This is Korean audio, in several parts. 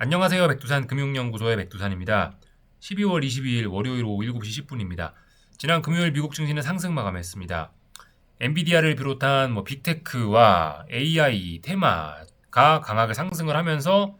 안녕하세요. 백두산 금융연구소의 백두산입니다. 12월 22일 월요일 오후 7시 10분입니다. 지난 금요일 미국 증시는 상승 마감했습니다. 엔비디아를 비롯한 빅테크와 AI, 테마가 강하게 상승을 하면서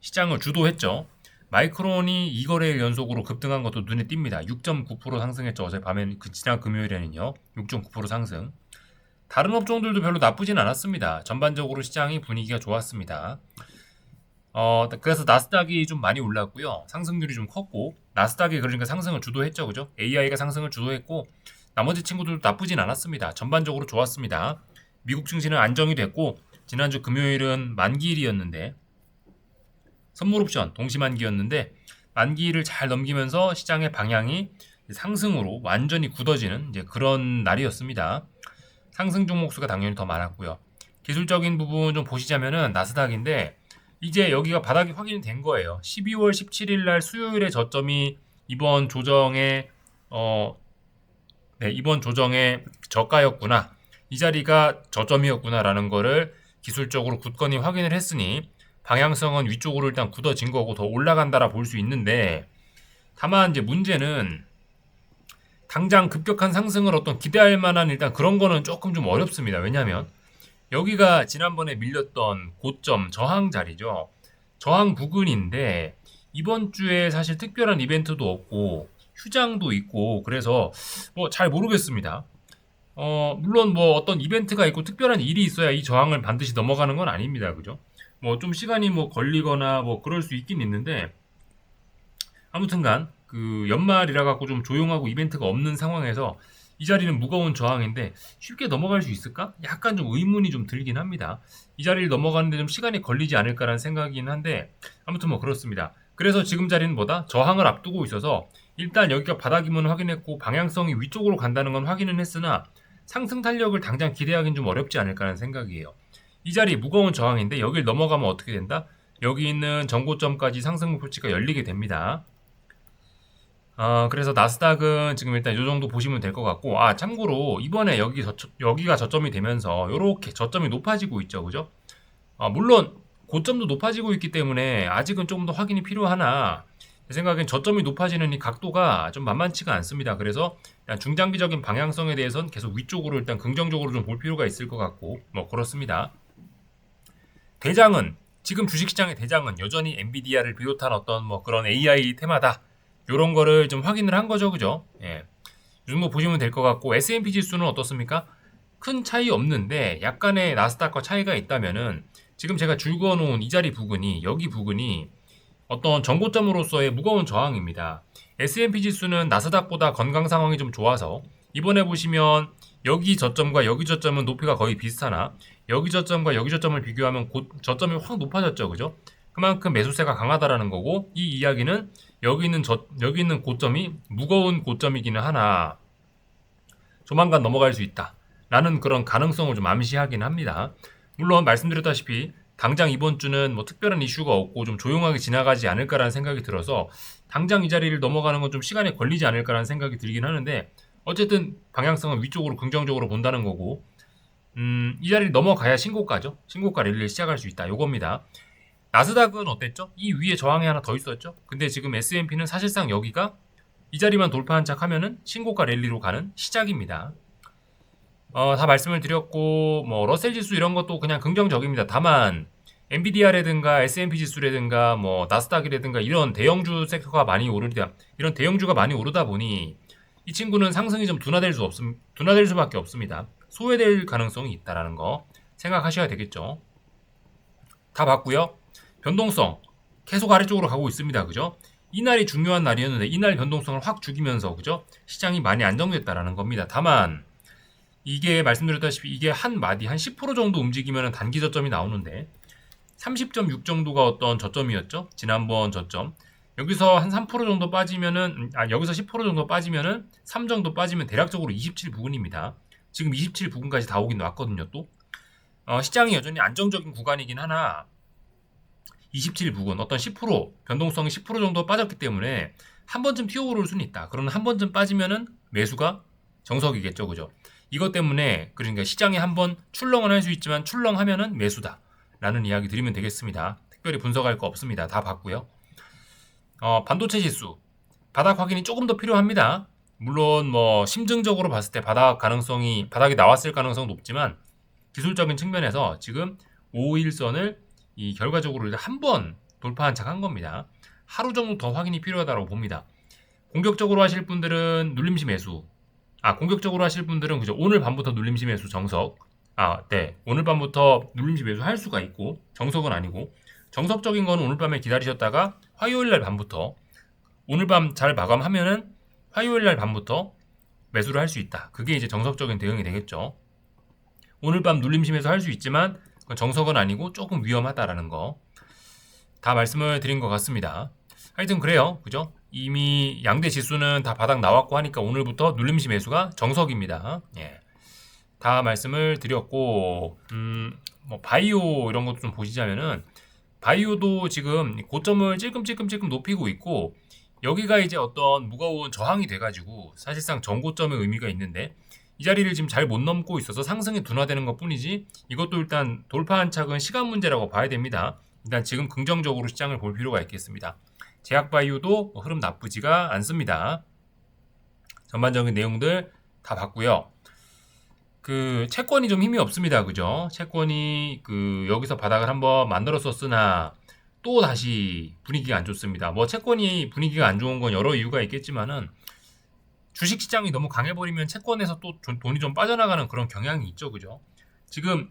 시장을 주도했죠. 마이크론이 2거래일 연속으로 급등한 것도 눈에 띕니다. 6.9% 상승했죠. 어제 밤에 지난 금요일에는요. 6.9% 상승. 다른 업종들도 별로 나쁘진 않았습니다. 전반적으로 시장이 분위기가 좋았습니다. 그래서 나스닥이 좀 많이 올랐고요. 상승률이 좀 컸고, 나스닥이 그러니까 상승을 주도했죠. 그죠? AI가 상승을 주도했고, 나머지 친구들도 나쁘진 않았습니다. 전반적으로 좋았습니다. 미국 증시는 안정이 됐고, 지난주 금요일은 만기일이었는데, 선물 옵션 동시만기였는데, 만기일을 잘 넘기면서 시장의 방향이 상승으로 완전히 굳어지는 이제 그런 날이었습니다. 상승 종목 수가 당연히 더 많았고요. 기술적인 부분 좀 보시자면은 나스닥인데, 이제 여기가 바닥이 확인이 된 거예요. 12월 17일 날 수요일의 저점이 이번 조정의 이번 조정의 저가였구나. 이 자리가 저점이었구나라는 거를 기술적으로 굳건히 확인을 했으니 방향성은 위쪽으로 일단 굳어진 거고 더 올라간다라 볼 수 있는데, 다만 이제 문제는 당장 급격한 상승을 어떤 기대할 만한 일단 그런 거는 조금 좀 어렵습니다. 왜냐하면 여기가 지난번에 밀렸던 고점 저항 자리죠. 저항 부근인데 이번 주에 사실 특별한 이벤트도 없고 휴장도 있고 그래서 잘 모르겠습니다. 물론 어떤 이벤트가 있고 특별한 일이 있어야 이 저항을 반드시 넘어가는 건 아닙니다. 그죠? 좀 시간이 걸리거나 그럴 수 있긴 있는데 아무튼간 그 연말이라 갖고 좀 조용하고 이벤트가 없는 상황에서 이 자리는 무거운 저항인데 쉽게 넘어갈 수 있을까? 약간 좀 의문이 좀 들긴 합니다. 이 자리를 넘어가는데 좀 시간이 걸리지 않을까라는 생각이긴 한데 아무튼 그렇습니다. 그래서 지금 자리는 뭐다? 저항을 앞두고 있어서 일단 여기가 바닥임은 확인했고 방향성이 위쪽으로 간다는 건 확인은 했으나 상승 탄력을 당장 기대하기는 좀 어렵지 않을까라는 생각이에요. 이 자리 무거운 저항인데 여길 넘어가면 어떻게 된다? 여기 있는 전고점까지 상승 목표치가 열리게 됩니다. 그래서 나스닥은 지금 일단 이 정도 보시면 될 것 같고, 참고로 이번에 여기가 저점이 되면서 이렇게 저점이 높아지고 있죠, 그죠? 물론 고점도 높아지고 있기 때문에 아직은 조금 더 확인이 필요하나 제 생각엔 저점이 높아지는 이 각도가 좀 만만치가 않습니다. 그래서 중장기적인 방향성에 대해서는 계속 위쪽으로 일단 긍정적으로 좀 볼 필요가 있을 것 같고, 그렇습니다. 대장은 지금 주식시장의 대장은 여전히 엔비디아를 비롯한 어떤 그런 AI 테마다. 요런 거를 좀 확인을 한 거죠, 그죠? 예. 이 정도 보시면 될 것 같고, S&P 지수는 어떻습니까? 큰 차이 없는데, 약간의 나스닥과 차이가 있다면은, 지금 제가 줄 그어놓은 이 자리 부근이, 여기 부근이 어떤 정고점으로서의 무거운 저항입니다. S&P 지수는 나스닥보다 건강 상황이 좀 좋아서, 이번에 보시면, 여기 저점과 여기 저점은 높이가 거의 비슷하나, 여기 저점과 여기 저점을 비교하면 저점이 확 높아졌죠, 그죠? 그만큼 매수세가 강하다라는 거고, 이 이야기는 여기 있는 고점이 무거운 고점이기는 하나 조만간 넘어갈 수 있다 라는 그런 가능성을 좀 암시하긴 합니다. 물론 말씀드렸다시피 당장 이번 주는 특별한 이슈가 없고 좀 조용하게 지나가지 않을까라는 생각이 들어서 당장 이 자리를 넘어가는 건 좀 시간이 걸리지 않을까라는 생각이 들긴 하는데, 어쨌든 방향성은 위쪽으로 긍정적으로 본다는 거고, 이 자리를 넘어가야 신고가죠. 신고가 랠리를 시작할 수 있다, 요겁니다. 나스닥은 어땠죠? 이 위에 저항이 하나 더 있었죠? 근데 지금 S&P는 사실상 여기가 이 자리만 돌파한 척 하면은 신고가 랠리로 가는 시작입니다. 다 말씀을 드렸고, 러셀 지수 이런 것도 그냥 긍정적입니다. 다만, 엔비디아라든가 S&P 지수라든가 나스닥이라든가 이런 대형주 섹터가 많이 이런 대형주가 많이 오르다 보니 이 친구는 상승이 좀 둔화될 수밖에 없습니다. 소외될 가능성이 있다라는 거 생각하셔야 되겠죠. 다 봤고요. 변동성 계속 아래쪽으로 가고 있습니다. 그죠? 이날이 중요한 날이었는데 이날 변동성을 확 죽이면서 그죠? 시장이 많이 안정됐다라는 겁니다. 다만 이게 말씀드렸다시피 이게 한 마디 한 10% 정도 움직이면 단기 저점이 나오는데 30.6 정도가 어떤 저점이었죠? 지난번 저점. 여기서 한 3% 정도 빠지면은 여기서 10% 정도 빠지면은 3 정도 빠지면 대략적으로 27 부근입니다. 지금 27 부근까지 다 오긴 왔거든요, 또. 시장이 여전히 안정적인 구간이긴 하나 27 부근 어떤 10% 변동성이 10% 정도 빠졌기 때문에 한 번쯤 튀어오를 수는 있다. 그러면 한 번쯤 빠지면은 매수가 정석이겠죠, 그죠? 이것 때문에 그러니까 시장이 한번 출렁을 할 수 있지만 출렁하면은 매수다라는 이야기 드리면 되겠습니다. 특별히 분석할 거 없습니다. 다 봤고요. 반도체 지수 바닥 확인이 조금 더 필요합니다. 물론 뭐 심증적으로 봤을 때 바닥이 나왔을 가능성은 높지만 기술적인 측면에서 지금 5일선을 이 결과적으로 한 번 돌파 한착한 겁니다. 하루 정도 더 확인이 필요하다고 봅니다. 공격적으로 하실 분들은 눌림시 매수. 공격적으로 하실 분들은 그죠? 오늘 밤부터 눌림시 매수 정석. 네. 오늘 밤부터 눌림시 매수 할 수가 있고 정석은 아니고 정석적인 거는 오늘 밤에 기다리셨다가 화요일 날 밤부터 오늘 밤 잘 마감하면은 화요일 날 밤부터 매수를 할 수 있다. 그게 이제 정석적인 대응이 되겠죠. 오늘 밤 눌림시 매수 할 수 있지만 그건 정석은 아니고 조금 위험하다라는 거. 다 말씀을 드린 것 같습니다. 하여튼 그래요. 그죠? 이미 양대 지수는 다 바닥 나왔고 하니까 오늘부터 눌림시 매수가 정석입니다. 예. 다 말씀을 드렸고, 뭐 바이오 이런 것도 좀 보시자면은 바이오도 지금 고점을 찔끔찔끔 높이고 있고 여기가 이제 어떤 무거운 저항이 돼가지고 사실상 전고점의 의미가 있는데 이 자리를 지금 잘 못 넘고 있어서 상승이 둔화되는 것 뿐이지 이것도 일단 돌파 한착은 시간 문제라고 봐야 됩니다. 일단 지금 긍정적으로 시장을 볼 필요가 있겠습니다. 제약바이오도 흐름 나쁘지가 않습니다. 전반적인 내용들 다 봤고요. 그 채권이 좀 힘이 없습니다. 그죠? 채권이 여기서 바닥을 한번 만들었었으나 또 다시 분위기가 안 좋습니다. 뭐 채권이 분위기가 안 좋은 건 여러 이유가 있겠지만은 주식시장이 너무 강해버리면 채권에서 또 돈이 좀 빠져나가는 그런 경향이 있죠. 그죠? 지금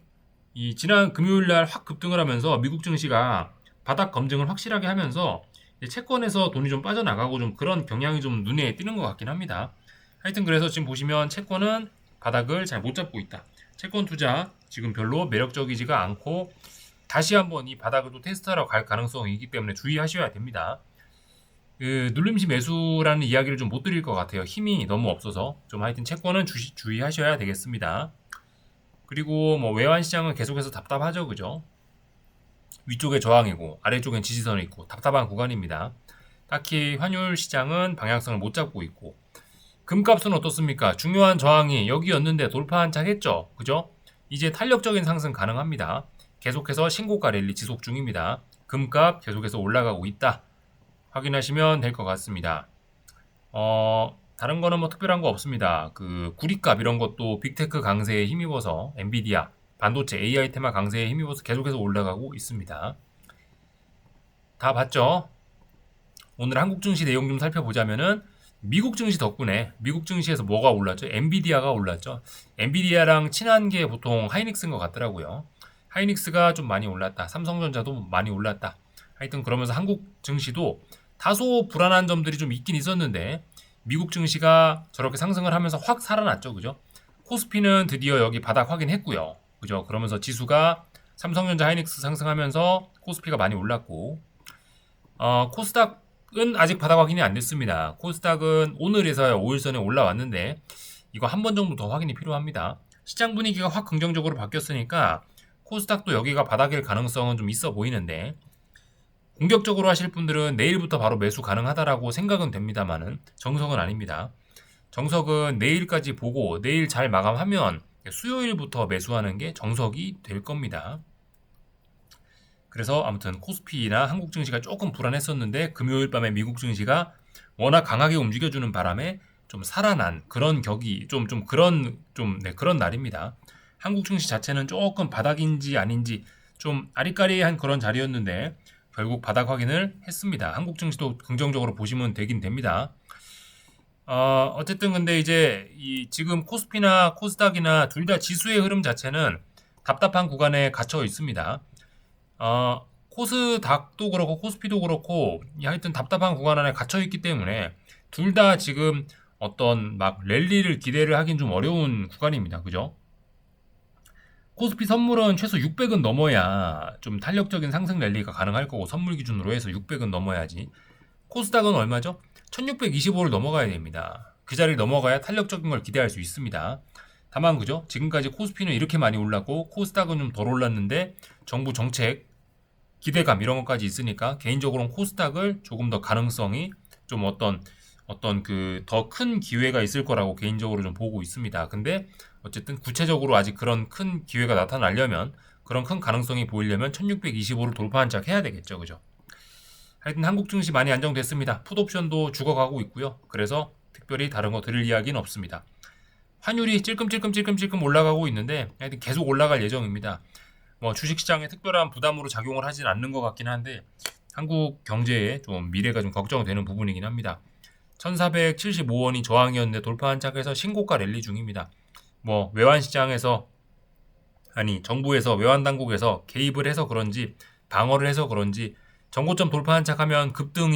이 지난 금요일 날 확 급등을 하면서 미국 증시가 바닥 검증을 확실하게 하면서 채권에서 돈이 좀 빠져나가고 좀 그런 경향이 좀 눈에 띄는 것 같긴 합니다. 하여튼 그래서 지금 보시면 채권은 바닥을 잘 못 잡고 있다. 채권 투자 지금 별로 매력적이지가 않고 다시 한번 이 바닥을 또 테스트하러 갈 가능성이 있기 때문에 주의하셔야 됩니다. 눌림시 매수라는 이야기를 좀 못 드릴 것 같아요. 힘이 너무 없어서 좀 하여튼 채권은 주의하셔야 되겠습니다. 그리고 뭐 외환 시장은 계속해서 답답하죠, 그죠? 위쪽에 저항이고 아래쪽엔 지지선이 있고 답답한 구간입니다. 딱히 환율 시장은 방향성을 못 잡고 있고 금값은 어떻습니까? 중요한 저항이 여기였는데 돌파 한착했죠, 그죠? 이제 탄력적인 상승 가능합니다. 계속해서 신고가 랠리 지속 중입니다. 금값 계속해서 올라가고 있다. 확인하시면 될 것 같습니다. 다른 거는 뭐 특별한 거 없습니다. 구리값 이런 것도 빅테크 강세에 힘입어서 엔비디아, 반도체, AI 테마 강세에 힘입어서 계속해서 올라가고 있습니다. 다 봤죠? 오늘 한국 증시 내용 좀 살펴보자면은 미국 증시 덕분에 미국 증시에서 뭐가 올랐죠? 엔비디아가 올랐죠. 엔비디아랑 친한 게 보통 하이닉스인 것 같더라고요. 하이닉스가 좀 많이 올랐다. 삼성전자도 많이 올랐다. 하여튼 그러면서 한국 증시도 다소 불안한 점들이 좀 있긴 있었는데 미국 증시가 저렇게 상승을 하면서 확 살아났죠. 그죠? 코스피는 드디어 여기 바닥 확인했고요. 그죠? 그러면서 지수가 삼성전자 하이닉스 상승하면서 코스피가 많이 올랐고 코스닥은 아직 바닥 확인이 안 됐습니다. 코스닥은 오늘에서야 5일선에 올라왔는데 이거 한 번 정도 더 확인이 필요합니다. 시장 분위기가 확 긍정적으로 바뀌었으니까 코스닥도 여기가 바닥일 가능성은 좀 있어 보이는데 공격적으로 하실 분들은 내일부터 바로 매수 가능하다라고 생각은 됩니다만은 정석은 아닙니다. 정석은 내일까지 보고 내일 잘 마감하면 수요일부터 매수하는 게 정석이 될 겁니다. 그래서 아무튼 코스피나 한국 증시가 조금 불안했었는데 금요일 밤에 미국 증시가 워낙 강하게 움직여주는 바람에 좀 살아난 그런 격이 그런 날입니다. 한국 증시 자체는 조금 바닥인지 아닌지 좀 아리까리한 그런 자리였는데 결국 바닥 확인을 했습니다. 한국 증시도 긍정적으로 보시면 되긴 됩니다. 어쨌든 근데 이제 지금 코스피나 코스닥이나 둘 다 지수의 흐름 자체는 답답한 구간에 갇혀 있습니다. 코스닥도 그렇고 코스피도 그렇고 하여튼 답답한 구간 안에 갇혀 있기 때문에 둘 다 지금 어떤 막 랠리를 기대를 하긴 좀 어려운 구간입니다. 그죠? 코스피 선물은 최소 600은 넘어야 좀 탄력적인 상승 랠리가 가능할 거고 선물 기준으로 해서 600은 넘어야지. 코스닥은 얼마죠? 1625를 넘어가야 됩니다. 그 자리를 넘어가야 탄력적인 걸 기대할 수 있습니다. 다만 그죠? 지금까지 코스피는 이렇게 많이 올랐고 코스닥은 좀 덜 올랐는데 정부 정책 기대감 이런 것까지 있으니까 개인적으로는 코스닥을 조금 더 가능성이 좀 어떤 더 큰 기회가 있을 거라고 개인적으로 좀 보고 있습니다. 근데 어쨌든 구체적으로 아직 그런 큰 기회가 나타나려면 그런 그런 큰 가능성이 보이려면 1625를 돌파한 척 해야 되겠죠. 그죠? 하여튼 한국 증시 많이 안정됐습니다. 풋옵션도 죽어가고 있고요. 그래서 특별히 다른 거 드릴 이야기는 없습니다. 환율이 찔끔찔끔 올라가고 있는데 하여튼 계속 올라갈 예정입니다. 뭐 주식시장에 특별한 부담으로 작용을 하진 않는 것 같긴 한데 한국 경제에 좀 미래가 좀 걱정되는 부분이긴 합니다. 1475원이 저항이었는데 돌파한 짝에서 신고가 랠리 중입니다. 뭐 외환시장에서 정부에서 외환당국에서 개입을 해서 그런지 방어를 해서 그런지 정고점 돌파한 척하면 급등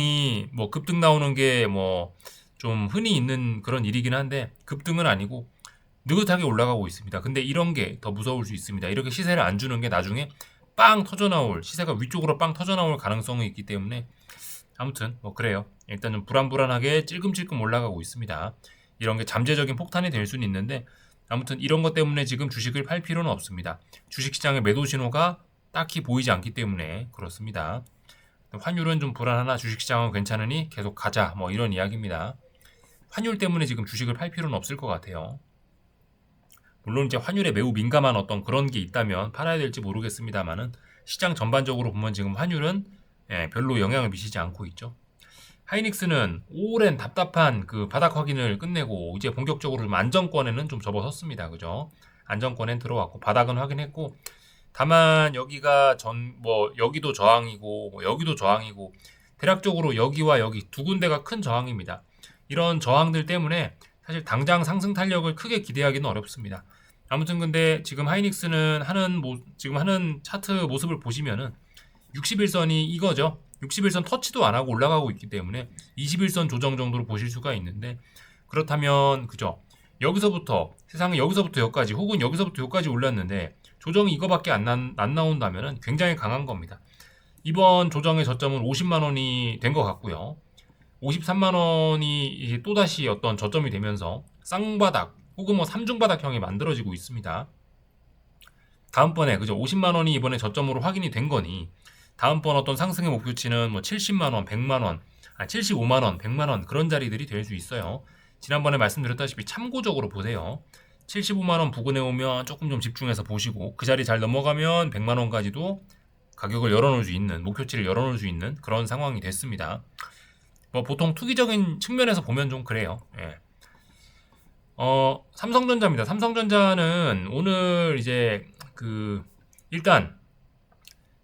나오는 게 뭐 좀 흔히 있는 그런 일이긴 한데 급등은 아니고 느긋하게 올라가고 있습니다. 근데 이런 게 더 무서울 수 있습니다. 이렇게 시세를 안 주는 게 나중에 빵 터져 나올 시세가 위쪽으로 빵 터져 나올 가능성이 있기 때문에 아무튼 뭐 그래요. 일단 좀 불안불안하게 찔끔찔끔 올라가고 있습니다. 이런 게 잠재적인 폭탄이 될 수는 있는데 아무튼 이런 것 때문에 지금 주식을 팔 필요는 없습니다. 주식시장의 매도 신호가 딱히 보이지 않기 때문에 그렇습니다. 환율은 좀 불안하나 주식시장은 괜찮으니 계속 가자 뭐 이런 이야기입니다. 환율 때문에 지금 주식을 팔 필요는 없을 것 같아요. 물론 이제 환율에 매우 민감한 어떤 그런 게 있다면 팔아야 될지 모르겠습니다만은 시장 전반적으로 보면 지금 환율은 별로 영향을 미치지 않고 있죠. 하이닉스는 오랜 답답한 그 바닥 확인을 끝내고 이제 본격적으로 좀 안정권에는 좀 접어섰습니다. 그죠? 안정권엔 들어왔고 바닥은 확인했고 다만 여기가 여기도 저항이고 여기도 저항이고 대략적으로 여기와 여기 두 군데가 큰 저항입니다. 이런 저항들 때문에 사실 당장 상승 탄력을 크게 기대하기는 어렵습니다. 아무튼 근데 지금 하이닉스는 지금 하는 차트 모습을 보시면은 60일선이 이거죠. 60일선 터치도 안 하고 올라가고 있기 때문에 21선 조정 정도로 보실 수가 있는데 그렇다면 그죠? 세상에 여기서부터 여기까지 혹은 여기서부터 여기까지 올랐는데 조정이 이거밖에 안 나온다면은 굉장히 강한 겁니다. 이번 조정의 저점은 50만 원이 된 것 같고요. 53만 원이 이제 또다시 어떤 저점이 되면서 쌍바닥 혹은 뭐 삼중바닥형이 만들어지고 있습니다. 다음번에 그죠? 50만 원이 이번에 저점으로 확인이 된 거니 다음번 어떤 상승의 목표치는 뭐 70만 원, 100만 원, 75만 원, 100만 원 그런 자리들이 될 수 있어요. 지난번에 말씀드렸다시피 참고적으로 보세요. 75만 원 부근에 오면 조금 좀 집중해서 보시고 그 자리 잘 넘어가면 100만 원까지도 가격을 열어놓을 수 있는 목표치를 열어놓을 수 있는 그런 상황이 됐습니다. 뭐 보통 투기적인 측면에서 보면 좀 그래요. 예. 삼성전자입니다. 삼성전자는 오늘 이제 일단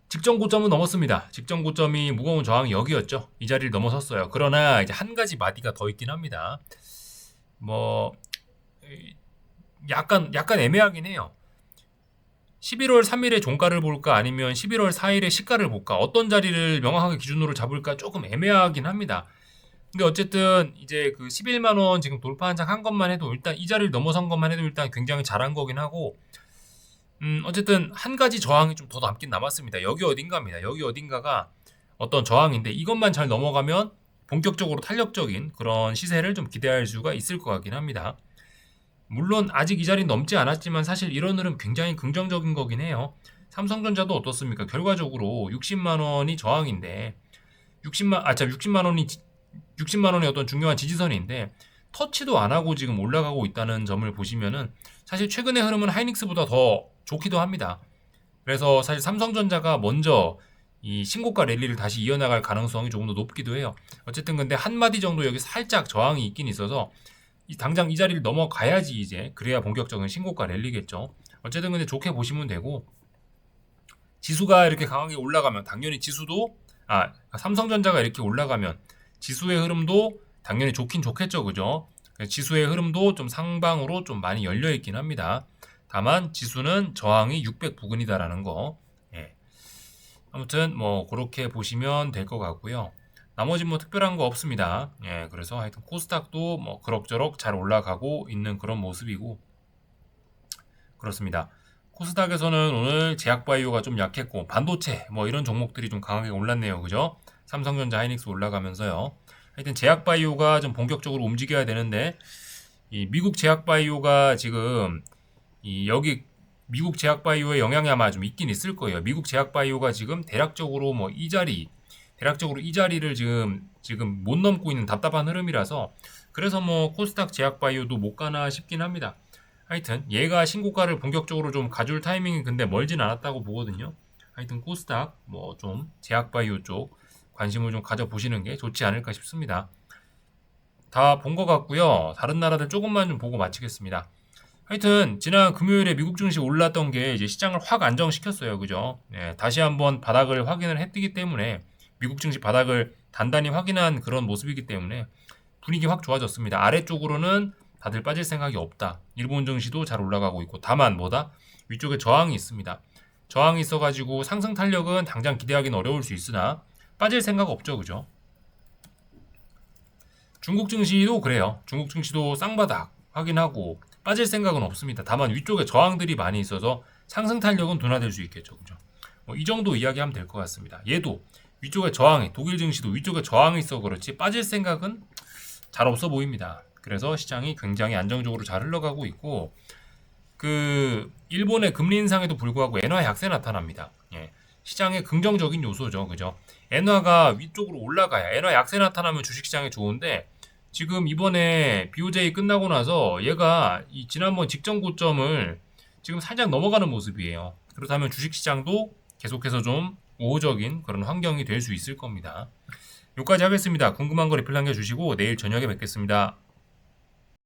직전 고점은 넘었습니다. 직전 고점이 무거운 저항이 여기였죠. 이 자리를 넘어섰어요. 그러나 이제 한 가지 마디가 더 있긴 합니다. 뭐 약간 애매하긴 해요. 11월 3일에 종가를 볼까 아니면 11월 4일에 시가를 볼까 어떤 자리를 명확하게 기준으로 잡을까 조금 애매하긴 합니다. 근데 어쨌든 이제 그 11만 원 지금 돌파 한 것만 해도 일단 이 자리를 넘어선 것만 해도 일단 굉장히 잘한 거긴 하고 어쨌든 한 가지 저항이 좀 더 남긴 남았습니다. 여기 어딘가입니다. 여기 어딘가가 어떤 저항인데 이것만 잘 넘어가면 본격적으로 탄력적인 그런 시세를 좀 기대할 수가 있을 것 같긴 합니다. 물론 아직 이 자리 넘지 않았지만 사실 이런 흐름 굉장히 긍정적인 거긴 해요. 삼성전자도 어떻습니까? 결과적으로 60만 원이 저항인데 60만 원이 어떤 중요한 지지선인데 터치도 안 하고 지금 올라가고 있다는 점을 보시면은 사실 최근의 흐름은 하이닉스보다 더 좋기도 합니다. 그래서 사실 삼성전자가 먼저 이 신고가 랠리를 다시 이어나갈 가능성이 조금 더 높기도 해요. 어쨌든 근데 한 마디 정도 여기 살짝 저항이 있긴 있어서 당장 이 자리를 넘어가야지 이제 그래야 본격적인 신고가 랠리겠죠. 어쨌든 근데 좋게 보시면 되고 지수가 이렇게 강하게 올라가면 당연히 삼성전자가 이렇게 올라가면 지수의 흐름도 당연히 좋긴 좋겠죠. 그죠? 지수의 흐름도 좀 상방으로 좀 많이 열려 있긴 합니다. 다만 지수는 저항이 600 부근이다라는 거. 예. 아무튼 뭐 그렇게 보시면 될 것 같고요. 나머지 뭐 특별한 거 없습니다. 예, 그래서 하여튼 코스닥도 뭐 그럭저럭 잘 올라가고 있는 그런 모습이고 그렇습니다. 코스닥에서는 오늘 제약바이오가 좀 약했고 반도체 뭐 이런 종목들이 좀 강하게 올랐네요. 그죠? 삼성전자, 하이닉스 올라가면서요. 하여튼 제약바이오가 좀 본격적으로 움직여야 되는데 이 미국 제약바이오가 지금 여기 미국 제약바이오의 영향이 아마 좀 있긴 있을 거예요. 미국 제약바이오가 지금 대략적으로 이 자리를 지금 못 넘고 있는 답답한 흐름이라서 그래서 뭐 코스닥 제약바이오도 못 가나 싶긴 합니다. 하여튼 얘가 신고가를 본격적으로 좀 가줄 타이밍이 근데 멀진 않았다고 보거든요. 하여튼 코스닥 뭐 좀 제약바이오 쪽 관심을 좀 가져보시는 게 좋지 않을까 싶습니다. 다 본 것 같고요. 다른 나라들 조금만 좀 보고 마치겠습니다. 하여튼 지난 금요일에 미국 증시 올랐던 게 이제 시장을 확 안정시켰어요. 그죠? 예, 다시 한번 바닥을 확인을 했기 때문에 미국 증시 바닥을 단단히 확인한 그런 모습이기 때문에 분위기 확 좋아졌습니다. 아래쪽으로는 다들 빠질 생각이 없다. 일본 증시도 잘 올라가고 있고 다만 뭐다? 위쪽에 저항이 있습니다. 저항이 있어가지고 상승 탄력은 당장 기대하기는 어려울 수 있으나 빠질 생각 없죠. 그죠? 중국 증시도 그래요. 중국 증시도 쌍바닥 확인하고 빠질 생각은 없습니다. 다만 위쪽에 저항들이 많이 있어서 상승 탄력은 둔화될 수 있겠죠. 그죠? 이 정도 이야기하면 될 것 같습니다. 얘도 위쪽에 저항이, 독일 증시도 위쪽에 저항이 있어 그렇지 빠질 생각은 잘 없어 보입니다. 그래서 시장이 굉장히 안정적으로 잘 흘러가고 있고 일본의 금리 인상에도 불구하고 엔화 약세 나타납니다. 예. 시장의 긍정적인 요소죠. 그죠? 엔화가 위쪽으로 올라가야 엔화 약세 나타나면 주식시장에 좋은데 지금 이번에 BOJ 끝나고 나서 얘가 이 지난번 직전 고점을 지금 살짝 넘어가는 모습이에요. 그렇다면 주식시장도 계속해서 좀 우호적인 그런 환경이 될 수 있을 겁니다. 여기까지 하겠습니다. 궁금한 거 리플 남겨주시고 내일 저녁에 뵙겠습니다.